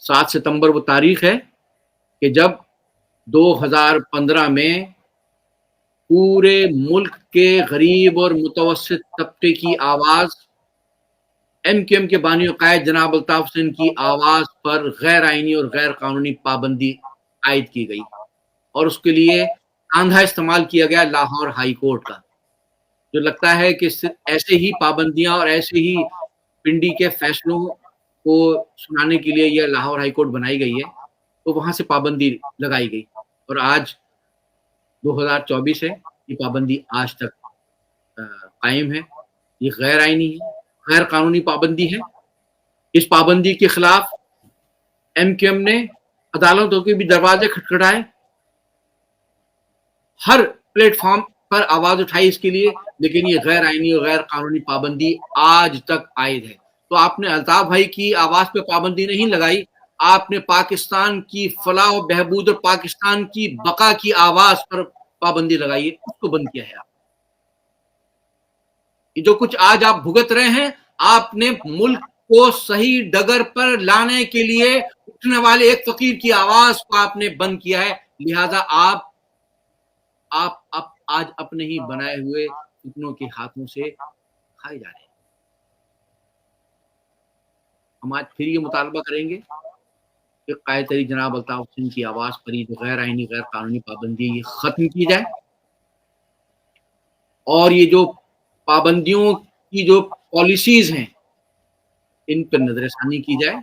7 ستمبر وہ تاریخ ہے کہ جب 2015 میں پورے ملک کے غریب اور متوسط طبقے کی آواز ایم کیو ایم کے بانی و قائد جناب الطاف حسین کی آواز پر غیر آئینی اور غیر قانونی پابندی عائد کی گئی، اور اس کے لیے آندھا استعمال کیا گیا لاہور ہائی کورٹ کا، جو لگتا ہے کہ ایسے ہی پابندیاں اور ایسے ہی پنڈی کے فیصلوں کو سنانے کے لیے یہ لاہور ہائی کورٹ بنائی گئی ہے، تو وہاں سے پابندی لگائی گئی، اور آج 2024 ہے، یہ پابندی آج تک قائم ہے۔ یہ غیر آئینی ہے، غیر قانونی پابندی ہے۔ اس پابندی کے خلاف ایم کیو ایم نے عدالتوں کے بھی دروازے کھٹکھٹائے، ہر پلیٹ فارم پر آواز اٹھائی اس کے لیے، لیکن یہ غیر آئینی اور غیر قانونی پابندی آج تک عائد ہے۔ تو آپ نے الطاف بھائی کی آواز پہ پابندی نہیں لگائی، آپ نے پاکستان کی فلاح و بہبود اور پاکستان کی بقا کی آواز پر پابندی لگائی ہے، اس کو بند کیا ہے۔ یہ جو کچھ آج آپ بھگت رہے ہیں، آپ نے ملک کو صحیح ڈگر پر لانے کے لیے اٹھنے والے ایک فقیر کی آواز کو آپ نے بند کیا ہے، لہذا آپ آج اپنے ہی بنائے ہوئے فتنوں کے ہاتھوں سے کھائے جا رہے ہیں۔ ہم آج پھر یہ مطالبہ کریں گے کہ قائد تحریک جناب الطاف حسین کی آواز پر یہ جو غیر آئینی غیر قانونی پابندی یہ ختم کی جائے، اور یہ جو پابندیوں کی جو پالیسیز ہیں ان پر نظر ثانی کی جائے،